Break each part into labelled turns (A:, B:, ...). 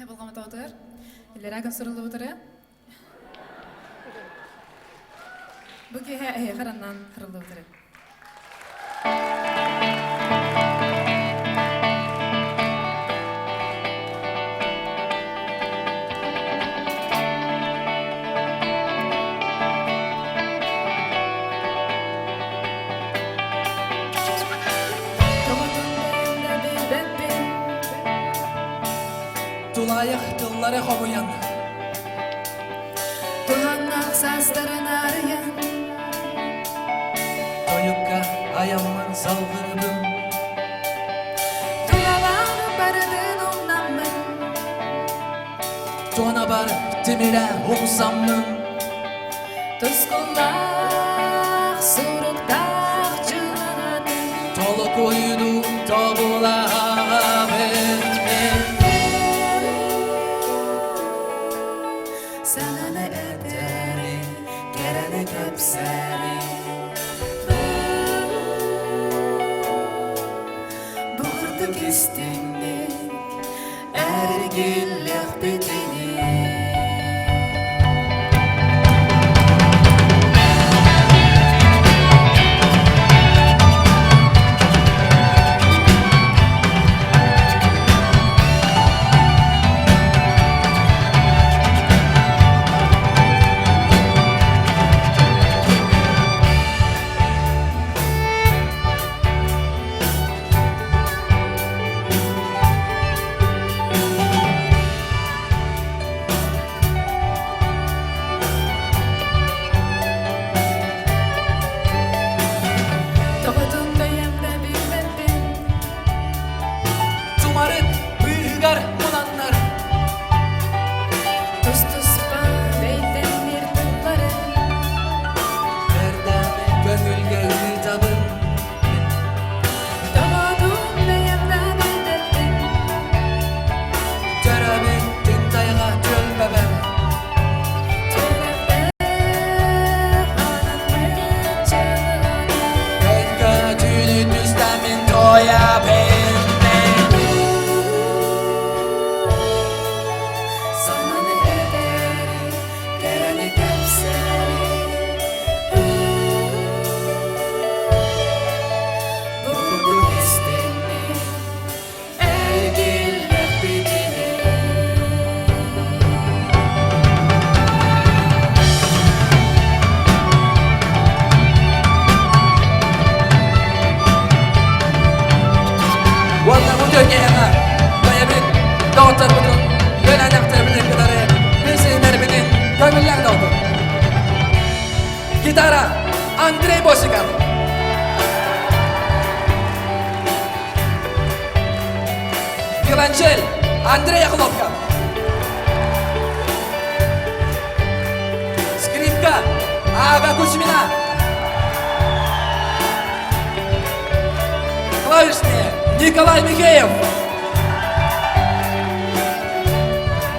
A: Bulgama tawtar. İlleragın sorulu butura. Buki karandan kırılı butura.
B: Tulayık dılları kovuyan
A: Tuhannak sazların arayan
B: Toyukka ayamman salgırdım
A: Tulalanı baradın ondanmın
B: Tuana bar timire umsammın
A: Tuzkullak suruktak cıladı
B: Toluk uydu tobula
A: Sana ne ederi, kerene köpseri Buğurduk istinlik, ergillik bitini
B: Gitara Andrei Bosikov Violonчель Andrei Yakhlovka Skripka Aga Kuzmina Клавишные Николай Михеев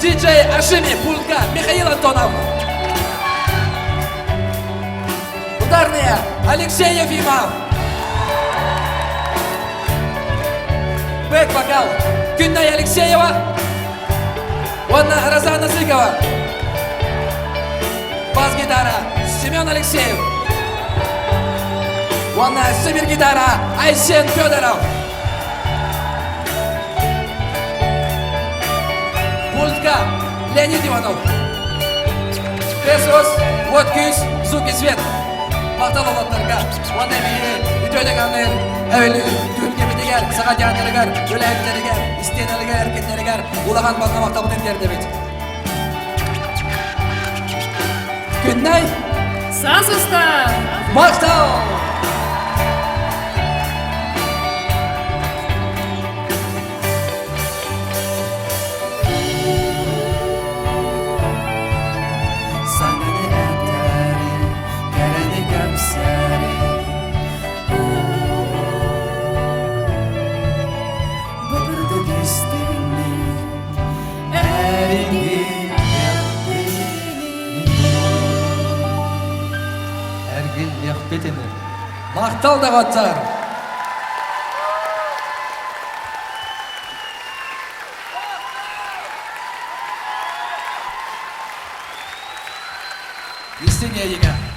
B: Диджей Ашими Пулька Михаил Антонов Ударные Алексей Ефимов Бэк-вокал Гүннай Алексеева Онна Розана Зыкова Бас-гитара Семен Алексеев Онна супер-гитара Айсен Федоров Пультка Леонид Иванов Песос Вот күйіз Звук и свет Мақтал олаттарға Ондай бейі Үтөйдегенлер Әуелі Түлге бітегер Сағат яңдерігер Өләйіктерігер Истенелігер Әркеттерігер Улаған балға мақтал бұтендер дебет Күннай
A: Саз уста
B: Мақтал Мақтал да қатсар. ИСТИҢ II.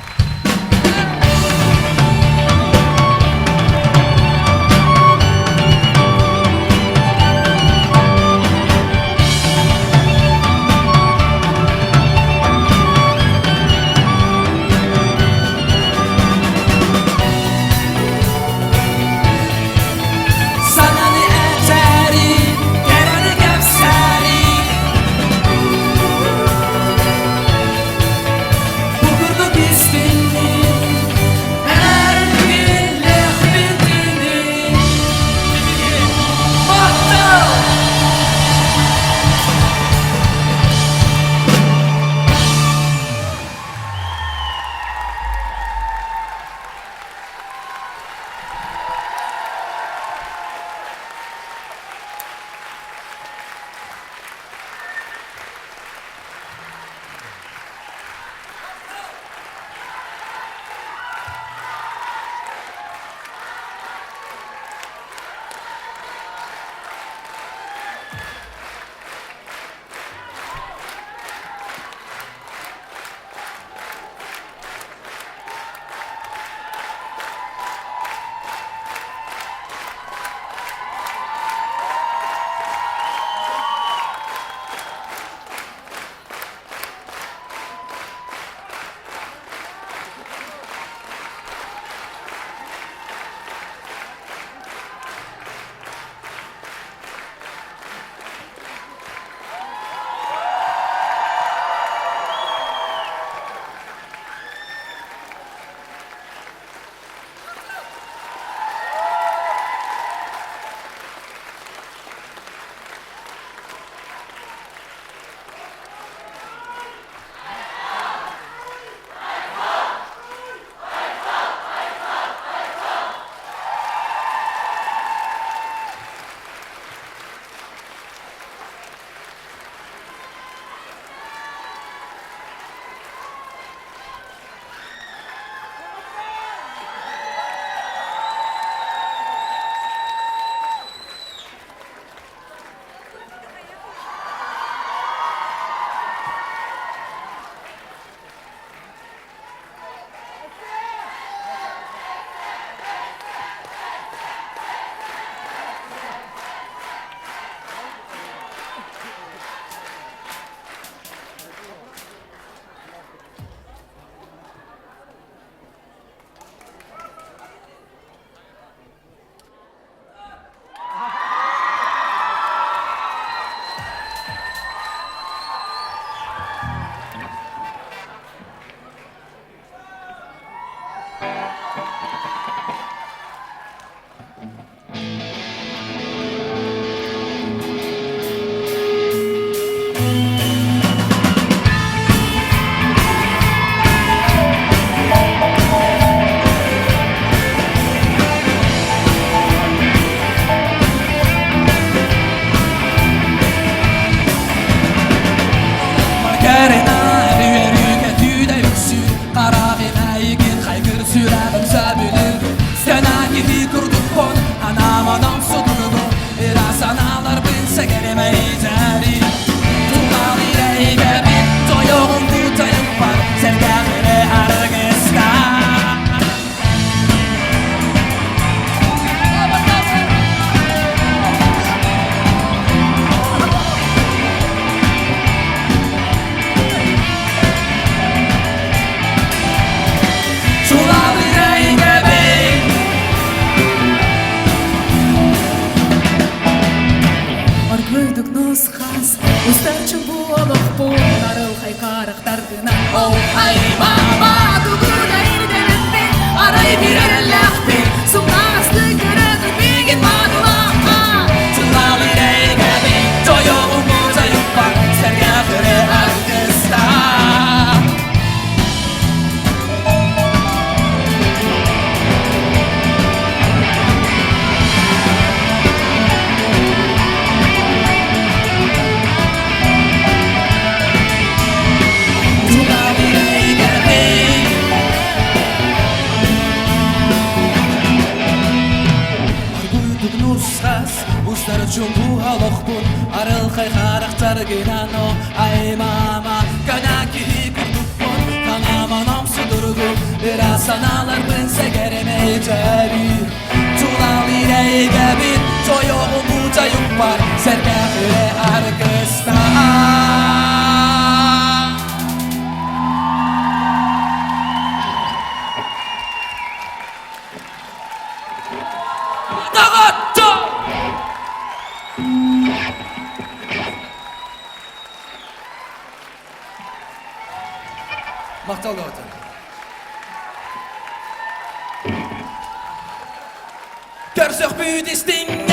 B: Jumbu halokbun arıl kayharak targinano ay mama kana ki kurdukbun kanama Rasan alır mınsa geremeyeceği Tulal ireyi gebir Çoyuğu buca yupar Sergahire arkıstan Dağıttı Maqtal dağıtı Görsök büyüt istingi